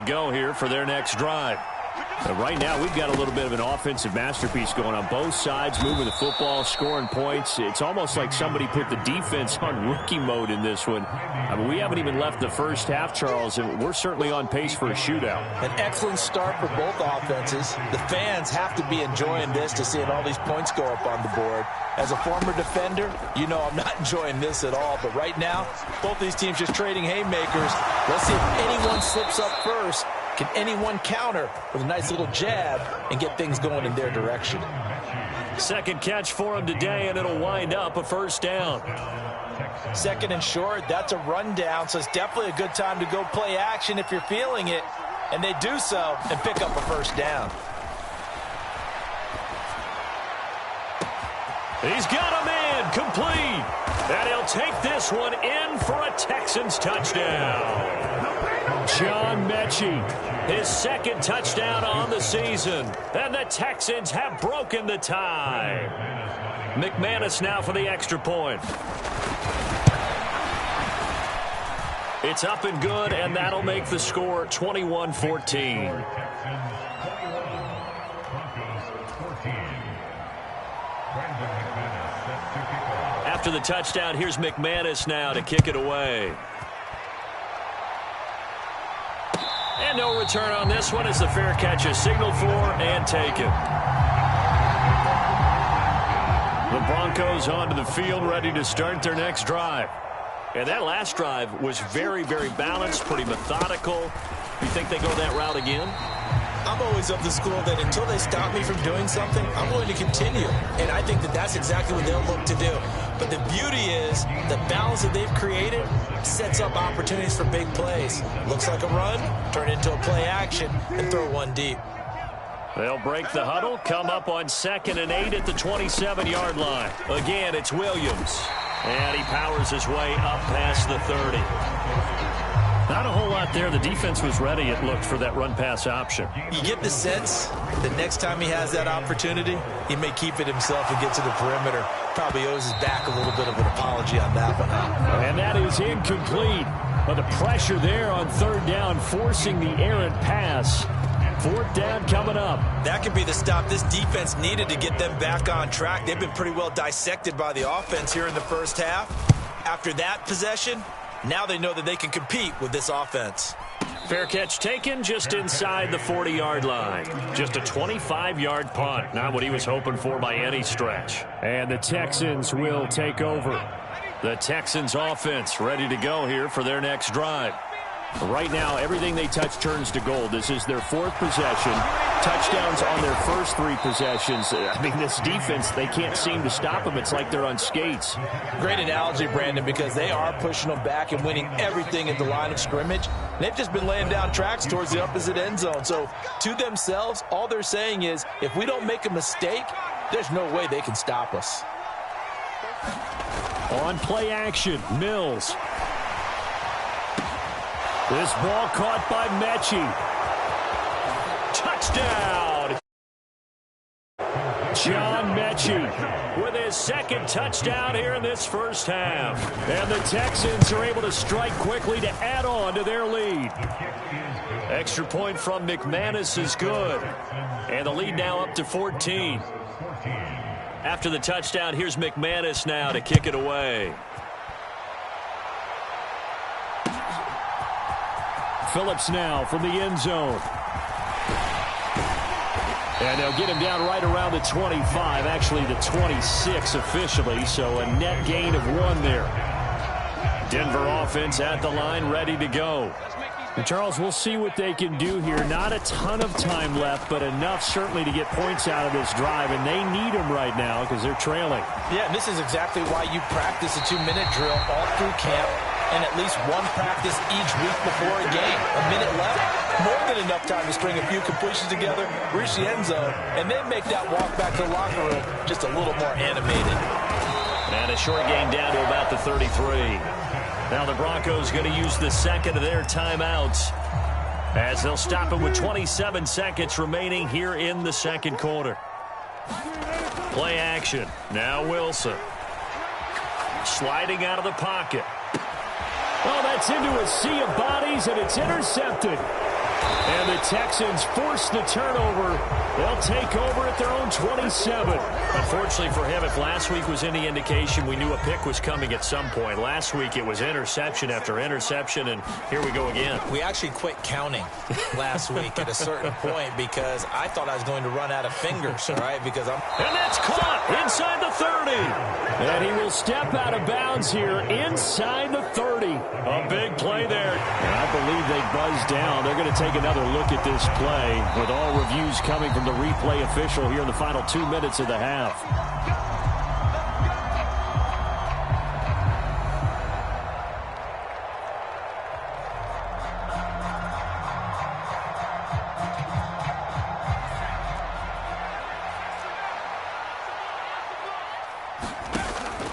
Go here for their next drive. And right now, we've got a little bit of an offensive masterpiece going on both sides, moving the football, scoring points. It's almost like somebody put the defense on rookie mode in this one. I mean, we haven't even left the first half, Charles, and we're certainly on pace for a shootout. An excellent start for both offenses. The fans have to be enjoying this to seeing all these points go up on the board. As a former defender, you know I'm not enjoying this at all. But right now, both these teams just trading haymakers. Let's see if anyone slips up first. Can anyone counter with a nice little jab and get things going in their direction? Second catch for him today, and it'll wind up a first down. Second and short, that's a rundown, so it's definitely a good time to go play action if you're feeling it. And they do so and pick up a first down. He's got him in, complete. And he'll take this one in for a Texans touchdown. John Mechie, his second touchdown on the season. And the Texans have broken the tie. McManus now for the extra point. It's up and good, and that'll make the score 21-14. After the touchdown, here's McManus now to kick it away. And no return on this one as the fair catch is signaled for and taken. The Broncos onto the field, ready to start their next drive. And that last drive was very, very balanced, pretty methodical. You think they go that route again? I'm always of the school that until they stop me from doing something, I'm going to continue. And I think that that's exactly what they'll look to do. But the beauty is the balance that they've created sets up opportunities for big plays. Looks like a run, turn into a play action, and throw one deep. They'll break the huddle, come up on 2nd and 8 at the 27-yard line. Again, it's Williams. And he powers his way up past the 30. Not a whole lot there. The defense was ready, it looked, for that run-pass option. You get the sense that next time he has that opportunity, he may keep it himself and get to the perimeter. Probably owes his back a little bit of an apology on that one. And that is incomplete. But the pressure there on 3rd down, forcing the errant pass. 4th down coming up. That could be the stop this defense needed to get them back on track. They've been pretty well dissected by the offense here in the first half. After that possession, now they know that they can compete with this offense. Fair catch taken just inside the 40-yard line. Just a 25-yard punt. Not what he was hoping for by any stretch. And the Texans will take over. The Texans offense ready to go here for their next drive. Right now, everything they touch turns to gold. This is their 4th possession. Touchdowns on their first 3 possessions. I mean, this defense, they can't seem to stop them. It's like they're on skates. Great analogy, Brandon, because they are pushing them back and winning everything at the line of scrimmage. They've just been laying down tracks towards the opposite end zone. So, to themselves, all they're saying is, if we don't make a mistake, there's no way they can stop us. On play action, Mills. This ball caught by Mechie. Touchdown! John Mechie with his 2nd touchdown here in this first half. And the Texans are able to strike quickly to add on to their lead. Extra point from McManus is good. And the lead now up to 14. After the touchdown, here's McManus now to kick it away. Phillips now from the end zone. And they'll get him down right around the 25, actually the 26 officially, so a net gain of 1 there. Denver offense at the line, ready to go. And Charles, we'll see what they can do here. Not a ton of time left, but enough certainly to get points out of this drive, and they need them right now because they're trailing. Yeah, and this is exactly why you practice a 2-minute drill all through camp, and at least one practice each week before a game. A minute left, more than enough time to string a few completions together, reach the end zone, and then make that walk back to the locker room just a little more animated. And a short gain down to about the 33. Now the Broncos going to use the 2nd of their timeouts as they'll stop it with 27 seconds remaining here in the 2nd quarter. Play action. Now Wilson. Sliding out of the pocket. Oh, that's into a sea of bodies, and it's intercepted. Texans force the turnover. They'll take over at their own 27. Unfortunately for him, if last week was any indication, we knew a pick was coming at some point. Last week it was interception after interception, and here we go again. We actually quit counting last week at a certain point because I thought I was going to run out of fingers, all right? And that's caught inside the 30. And he will step out of bounds here inside the 30. A big play there. And I believe they buzzed down. They're going to take another look at this play with all reviews coming from the replay official here in the final 2 minutes of the half.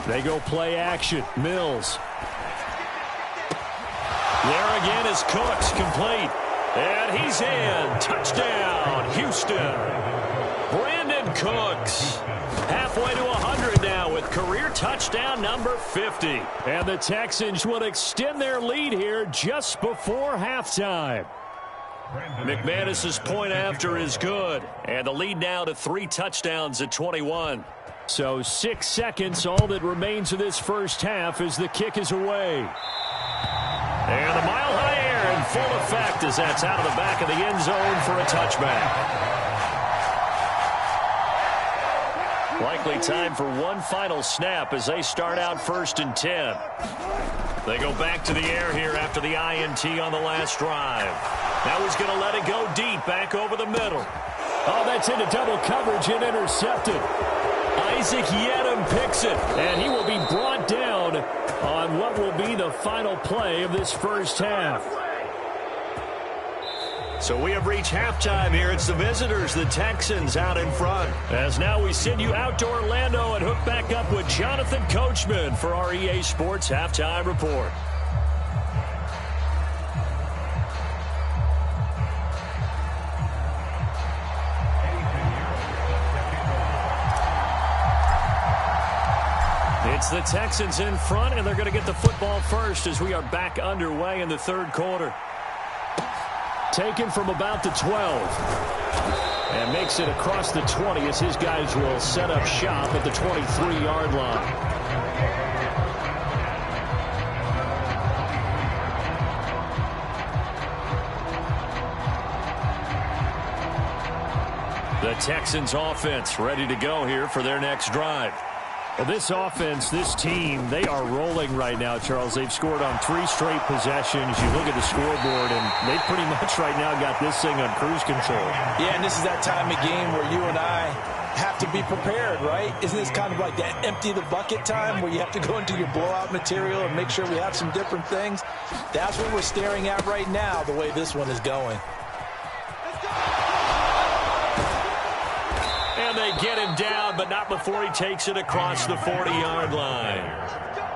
They go play action. Mills. There again is Cooks, complete. And he's in. Touchdown, Houston. Brandon Cooks. Halfway to 100 now with career touchdown number 50. And the Texans will extend their lead here just before halftime. McManus's point after is good. And the lead now to 3 touchdowns at 21. So 6 seconds, all that remains of this first half as the kick is away. And the mile-high air in full effect as that's out of the back of the end zone for a touchback. Likely time for one final snap as they start out 1st and 10. They go back to the air here after the INT on the last drive. Now he's going to let it go deep, back over the middle. Oh, that's into double coverage and intercepted. Isaac Yedem picks it, and he will be brought down on what will be the final play of this first half. So we have reached halftime here. It's the visitors, the Texans, out in front. As now we send you out to Orlando and hook back up with Jonathan Coachman for our EA Sports Halftime Report. It's the Texans in front, and they're going to get the football first as we are back underway in the third quarter. Taken from about the 12. And makes it across the 20 as his guys will set up shop at the 23-yard line. The Texans offense ready to go here for their next drive. Well, this offense, this team, they are rolling right now, Charles. They've scored on 3 straight possessions. You look at the scoreboard, and they pretty much right now got this thing on cruise control. Yeah, and this is that time of game where you and I have to be prepared, right? Isn't this kind of like that empty the bucket time where you have to go into your blowout material and make sure we have some different things? That's what we're staring at right now, the way this one is going. And they get him down, but not before he takes it across the 40-yard line.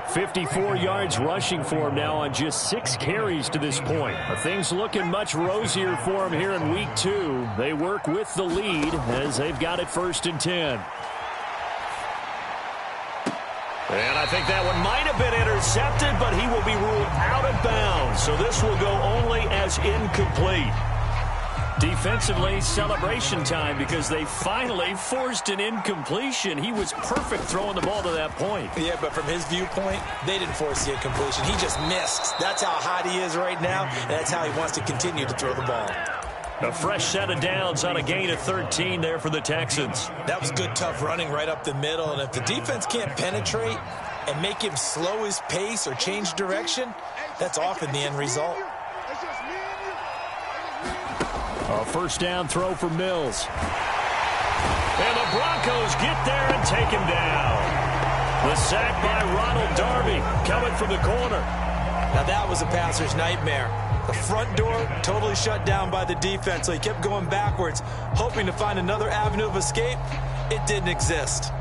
54 yards rushing for him now on just 6 carries to this point. Things looking much rosier for him here in week 2. They work with the lead as they've got it 1st and 10. And I think that one might have been intercepted, but he will be ruled out of bounds. So this will go only as incomplete. Defensively, celebration time because they finally forced an incompletion. He was perfect throwing the ball to that point. Yeah, but from his viewpoint, they didn't force the incompletion. He just missed. That's how hot he is right now, and that's how he wants to continue to throw the ball. A fresh set of downs on a gain of 13 there for the Texans. That was good, tough running right up the middle, and if the defense can't penetrate and make him slow his pace or change direction, that's often the end result. A first down throw for Mills. And the Broncos get there and take him down. The sack by Ronald Darby coming from the corner. Now that was a passer's nightmare. The front door totally shut down by the defense, so he kept going backwards, hoping to find another avenue of escape. It didn't exist.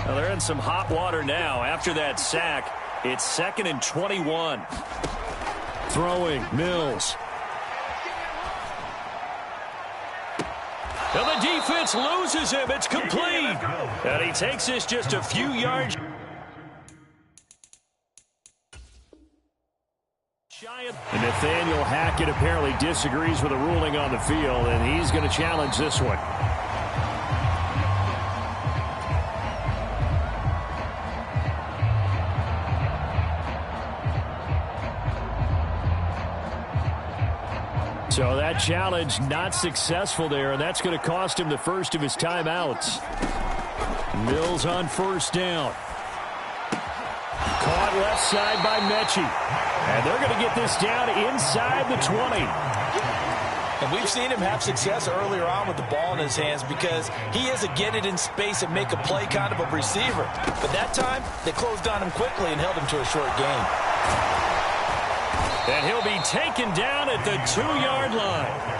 Well, they're in some hot water now after that sack. It's 2nd and 21. Throwing, Mills. And the defense loses him. It's complete. And he takes this just a few yards. And Nathaniel Hackett apparently disagrees with the ruling on the field, and he's going to challenge this one. So that challenge not successful there, and that's going to cost him the first of his timeouts. Mills on first down. Caught left side by Mechie. And they're going to get this down inside the 20. And we've seen him have success earlier on with the ball in his hands because he is a get it in space and make a play kind of a receiver. But that time, they closed on him quickly and held him to a short gain. And he'll be taken down at the 2-yard line.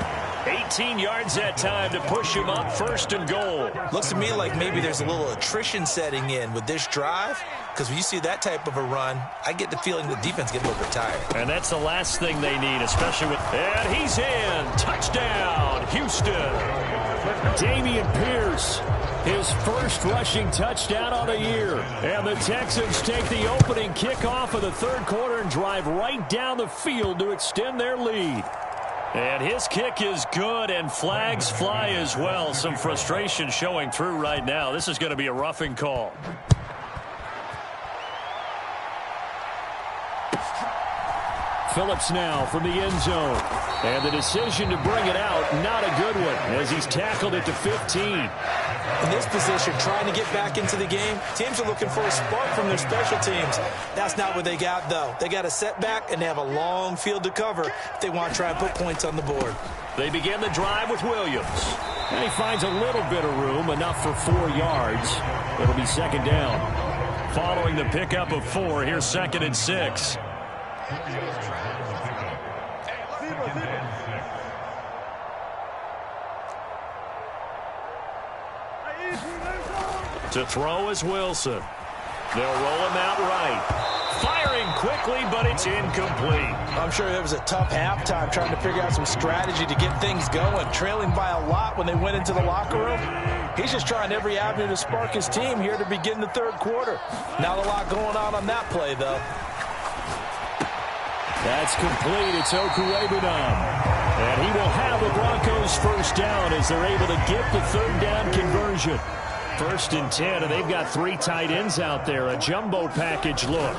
18 yards that time to push him up first and goal. Looks to me like maybe there's a little attrition setting in with this drive, because when you see that type of a run, I get the feeling the defense gets a little bit tired. And that's the last thing they need, especially with... And he's in. Touchdown, Houston. Dameon Pierce, his first rushing touchdown of the year. And the Texans take the opening kickoff of the third quarter and drive right down the field to extend their lead. And his kick is good, and flags fly as well. Some frustration showing through right now. This is going to be a roughing call. Phillips now from the end zone. And the decision to bring it out, not a good one, as he's tackled it to 15. In this position, trying to get back into the game, teams are looking for a spark from their special teams. That's not what they got, though. They got a setback, and they have a long field to cover if they want to try and put points on the board. They begin the drive with Williams. And he finds a little bit of room, enough for 4 yards. It'll be second down. Following the pickup of 4, here's 2nd and 6. To throw is Wilson. They'll roll him out right. Firing quickly, but it's incomplete. I'm sure it was a tough halftime trying to figure out some strategy to get things going. Trailing by a lot when they went into the locker room. He's just trying every avenue to spark his team here to begin the third quarter. Not a lot going on that play, though. That's complete. It's Okuwebunam. And he will have the Broncos first down as they're able to get the third down conversion. 1st and 10, and they've got 3 tight ends out there. A jumbo package look.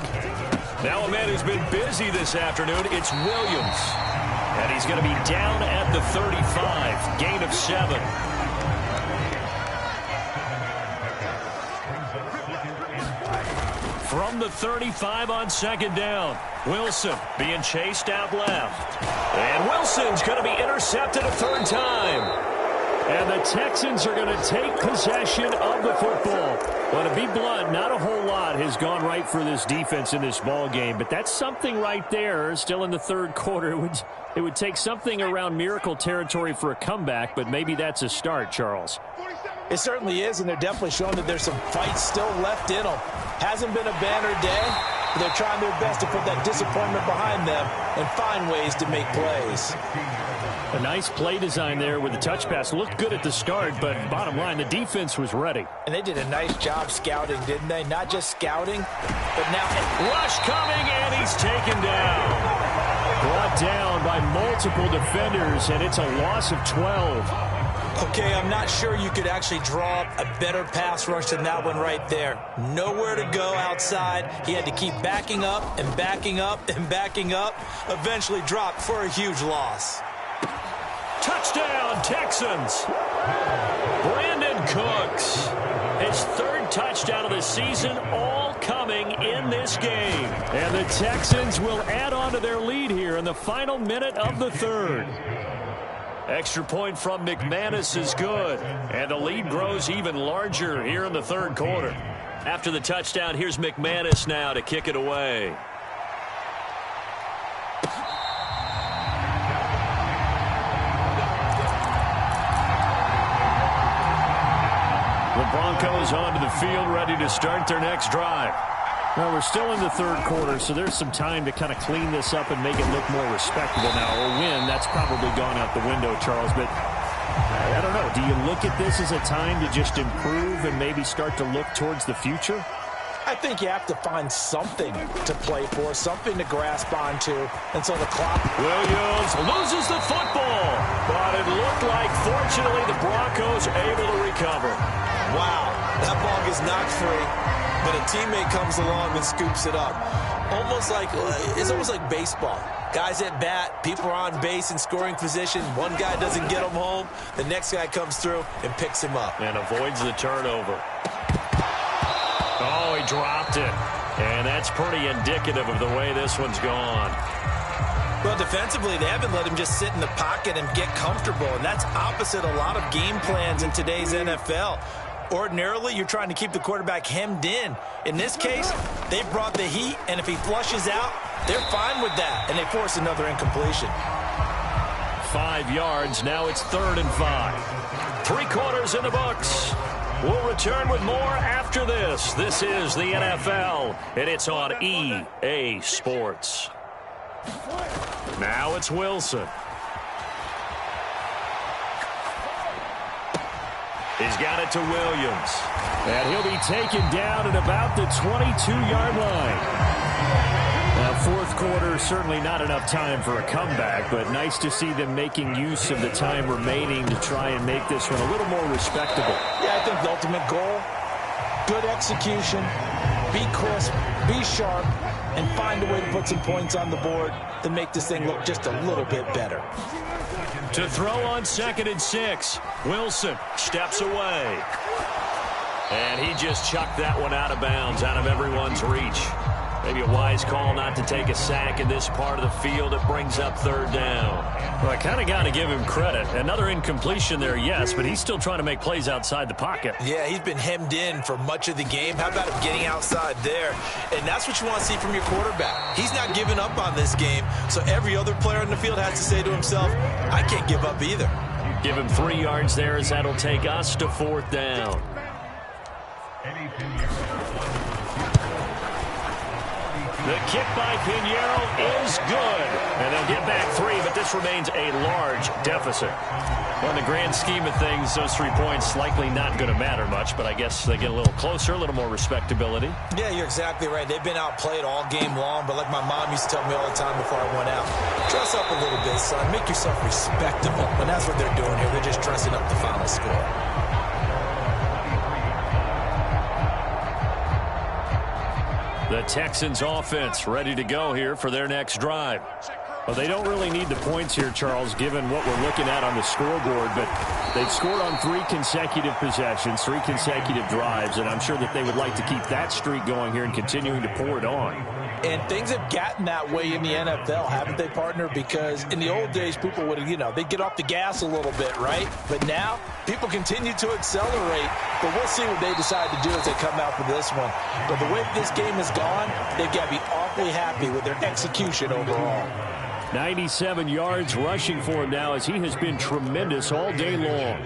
Now a man who's been busy this afternoon, it's Williams. And he's going to be down at the 35. Gain of 7. From the 35 on 2nd down. Wilson being chased out left. And Wilson's going to be intercepted a 3rd time. And the Texans are going to take possession of the football. Well, to be blunt, not a whole lot has gone right for this defense in this ball game, but that's something right there. Still in the third quarter, it would take something around miracle territory for a comeback, but maybe that's a start, Charles. It certainly is, and they're definitely showing that there's some fight still left in them. Hasn't been a banner day, but they're trying their best to put that disappointment behind them and find ways to make plays. A nice play design there with the touch pass. Looked good at the start, but bottom line, the defense was ready. And they did a nice job scouting, didn't they? Not just scouting, but now... Rush coming, and he's taken down. Brought down by multiple defenders, and it's a loss of 12. Okay, I'm not sure you could actually draw up a better pass rush than that one right there. Nowhere to go outside. He had to keep backing up and backing up and backing up. Eventually dropped for a huge loss. Touchdown, Texans. Brandon Cooks. His 3rd touchdown of the season, all coming in this game. And the Texans will add on to their lead here in the final minute of the 3rd. Extra point from McManus is good. And the lead grows even larger here in the 3rd quarter. After the touchdown, here's McManus now to kick it away. The Broncos onto the field, ready to start their next drive. Well, we're still in the 3rd quarter, so there's some time to kind of clean this up and make it look more respectable now. A win, that's probably gone out the window, Charles, but I don't know. Do you look at this as a time to just improve and maybe start to look towards the future? I think you have to find something to play for, something to grasp onto, and so the clock. Williams loses the football, but it looked like, fortunately, the Broncos able to recover. Wow, that ball gets knocked free, but a teammate comes along and scoops it up. It's almost like baseball. Guys at bat, people are on base in scoring position. One guy doesn't get him home. The next guy comes through and picks him up. And avoids the turnover. Oh, he dropped it. And that's pretty indicative of the way this one's gone. Well, defensively, they haven't let him just sit in the pocket and get comfortable. And that's opposite a lot of game plans in today's NFL. Ordinarily, you're trying to keep the quarterback hemmed in. In this case, they brought the heat, and if he flushes out, they're fine with that, and they force another incompletion. 5 yards. Now it's 3rd and 5. 3 quarters in the books. We'll return with more after this. This is the NFL, and it's on EA Sports. Now it's Wilson. He's got it to Williams. And he'll be taken down at about the 22-yard line. Now, 4th quarter, certainly not enough time for a comeback, but nice to see them making use of the time remaining to try and make this one a little more respectable. Yeah, I think the ultimate goal, good execution, be crisp, be sharp, and find a way to put some points on the board to make this thing look just a little bit better. To throw on 2nd and 6, Wilson steps away. And he just chucked that one out of bounds, out of everyone's reach. Maybe a wise call not to take a sack in this part of the field. It brings up 3rd down. Well, I kind of got to give him credit. Another incompletion there, yes, but he's still trying to make plays outside the pocket. Yeah, he's been hemmed in for much of the game. How about him getting outside there? And that's what you want to see from your quarterback. He's not giving up on this game, so every other player in the field has to say to himself, I can't give up either. Give him 3 yards there, as that'll take us to 4th down. The kick by Pinheiro is good. And they'll get back 3, but this remains a large deficit. Well, in the grand scheme of things, those 3 points likely not going to matter much, but I guess they get a little closer, a little more respectability. Yeah, you're exactly right. They've been outplayed all game long, but like my mom used to tell me all the time before I went out, dress up a little bit, son. Make yourself respectable. And that's what they're doing here. They're just dressing up the final score. The Texans offense ready to go here for their next drive. Well, they don't really need the points here, Charles, given what we're looking at on the scoreboard, but they've scored on 3 consecutive possessions, 3 consecutive drives, and I'm sure that they would like to keep that streak going here and continuing to pour it on. And things have gotten that way in the NFL, haven't they, partner? Because in the old days, people would, they'd get off the gas a little bit, right? But now, people continue to accelerate. But we'll see what they decide to do as they come out for this one. But the way this game has gone, they've got to be awfully happy with their execution overall. 97 yards rushing for him now, as he has been tremendous all day long.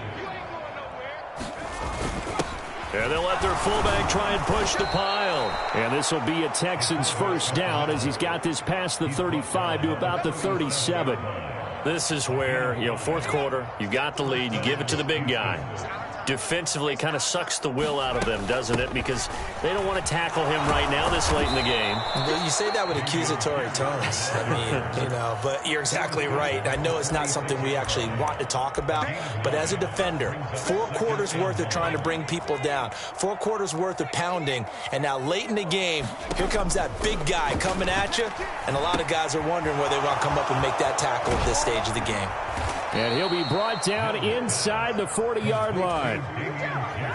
And they'll let their fullback try and push the pile. And this will be a Texans 1st down, as he's got this past the 35 to about the 37. This is where, 4th quarter, you got the lead, you give it to the big guy. Defensively, kind of sucks the will out of them, doesn't it? Because they don't want to tackle him right now this late in the game. You say that with accusatory tones. But you're exactly right. I know it's not something we actually want to talk about, but as a defender, 4 quarters worth of trying to bring people down, 4 quarters worth of pounding, and now late in the game, here comes that big guy coming at you, and a lot of guys are wondering whether they want to come up and make that tackle at this stage of the game. And he'll be brought down inside the 40-yard line.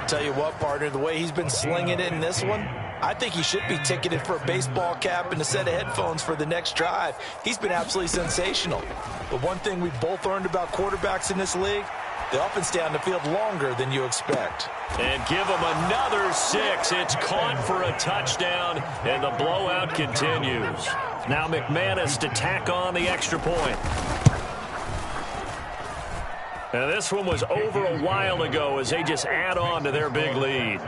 Tell you what, partner, the way he's been slinging it in this one, I think he should be ticketed for a baseball cap and a set of headphones for the next drive. He's been absolutely sensational. But one thing we've both learned about quarterbacks in this league, they often stay on the field longer than you expect. And give him another 6. It's caught for a touchdown, and the blowout continues. Now McManus to tack on the extra point. And this one was over a while ago as they just add on to their big lead.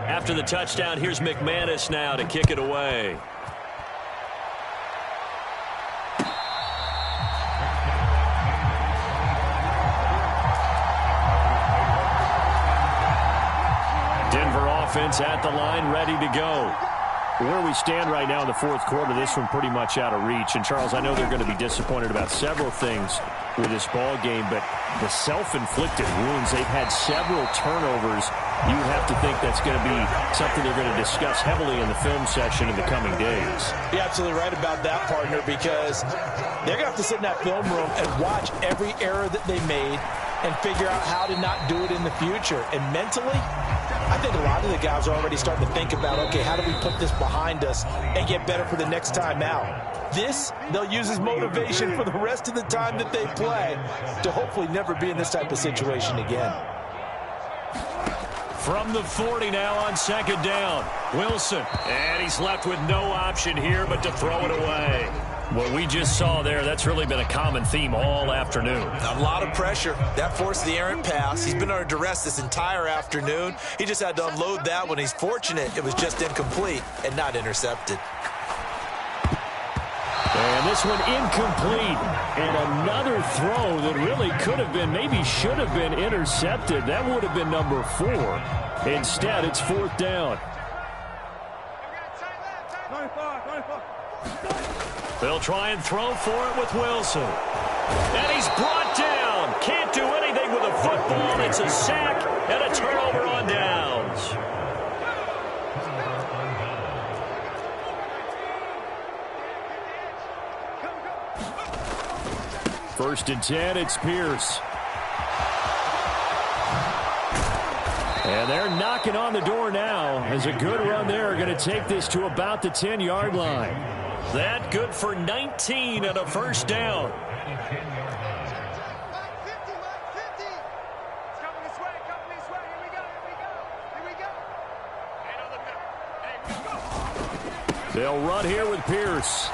After the touchdown, here's McManus now to kick it away. offense at the line, ready to go. Where we stand right now in the fourth quarter, this one pretty much out of reach. And, Charles, I know they're going to be disappointed about several things with this ball game, but the self-inflicted wounds, they've had several turnovers. You would have to think that's going to be something they're going to discuss heavily in the film session in the coming days. You're absolutely right about that, partner, because they're going to have to sit in that film room and watch every error that they made and figure out how to not do it in the future. And mentally, I think a lot of the guys are already starting to think about, okay, how do we put this behind us and get better for the next time out? This, they'll use as motivation for the rest of the time that they play to hopefully never be in this type of situation again. From the 40 now on second down, Wilson. And he's left with no option here but to throw it away. What we just saw there, that's really been a common theme all afternoon. A lot of pressure. That forced the errant pass. He's been under duress this entire afternoon. He just had to unload that one. He's fortunate it was just incomplete and not intercepted. And this one incomplete. And another throw that really could have been, maybe should have been intercepted. That would have been number 4. Instead, it's fourth down. They'll try and throw for it with Wilson. And he's brought down. Can't do anything with a football. It's a sack and a turnover on downs. First and 10, it's Pierce. And they're knocking on the door now as a good run there. Going to take this to about the 10-yard line. That good for 19 and a first down. They'll run here with Pierce.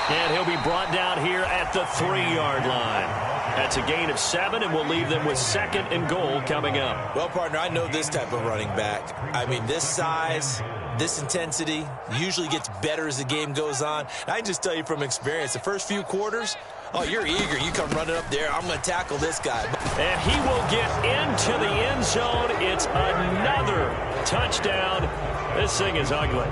And he'll be brought down here at the 3-yard line. That's a gain of 7, and we'll leave them with second and goal coming up. Well, partner, I know this type of running back. I mean, this size, this intensity usually gets better as the game goes on. And I can just tell you from experience, the first few quarters, oh, you're eager. You come running up there. I'm going to tackle this guy. And he will get into the end zone. It's another touchdown. This thing is ugly.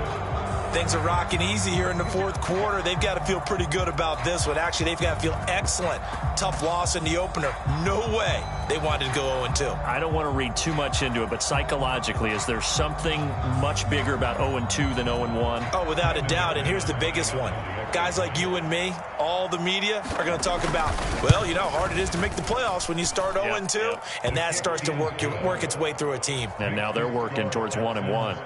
Things are rocking easy here in the fourth quarter. They've got to feel pretty good about this one. Actually, they've got to feel excellent. Tough loss in the opener. No way they wanted to go 0-2. I don't want to read too much into it, but psychologically, is there something much bigger about 0-2 than 0-1? Oh, without a doubt. And here's the biggest one. Guys like you and me, all the media, are going to talk about, well, you know how hard it is to make the playoffs when you start 0-2, and that starts to work its way through a team. And now they're working towards 1-1.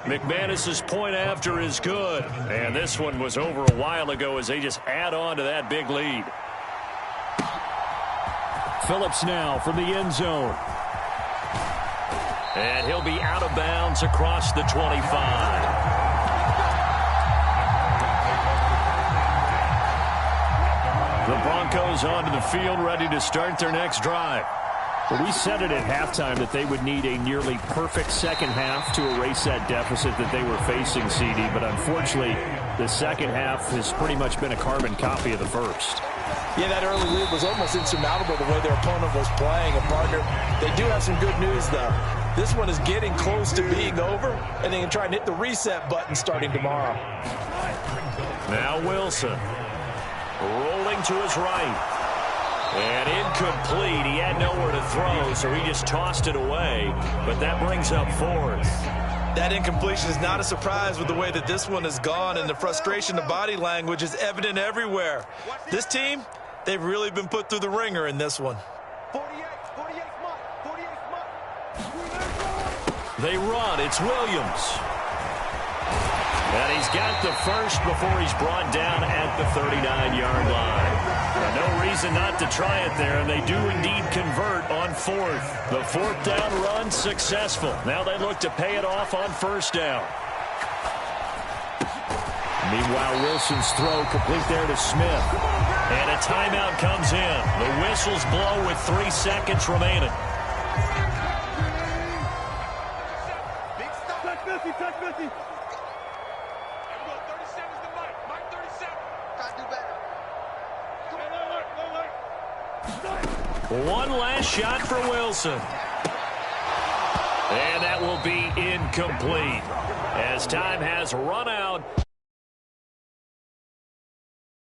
McManus's point after is good. And this one was over a while ago as they just add on to that big lead. Phillips now from the end zone. And he'll be out of bounds across the 25. The Broncos onto the field ready to start their next drive. Well, we said it at halftime that they would need a nearly perfect second half to erase that deficit that they were facing, CD. But unfortunately, the second half has pretty much been a carbon copy of the first. Yeah, that early lead was almost insurmountable the way their opponent was playing. And, partner, they do have some good news, though. This one is getting close to being over, and they can try and hit the reset button starting tomorrow. Now Wilson rolling to his right. And incomplete. He had nowhere to throw, so he just tossed it away. But that brings up fourth. That incompletion is not a surprise with the way that this one has gone, and the frustration, the body language is evident everywhere. This team, they've really been put through the ringer in this one. They run. It's Williams. And he's got the first before he's brought down at the 39-yard line. No reason not to try it there, and they do indeed convert on fourth. The fourth down run successful. Now they look to pay it off on first down. Meanwhile, Wilson's throw complete there to Smith. And a timeout comes in. The whistles blow with 3 seconds remaining. One last shot for Wilson. And that will be incomplete as time has run out.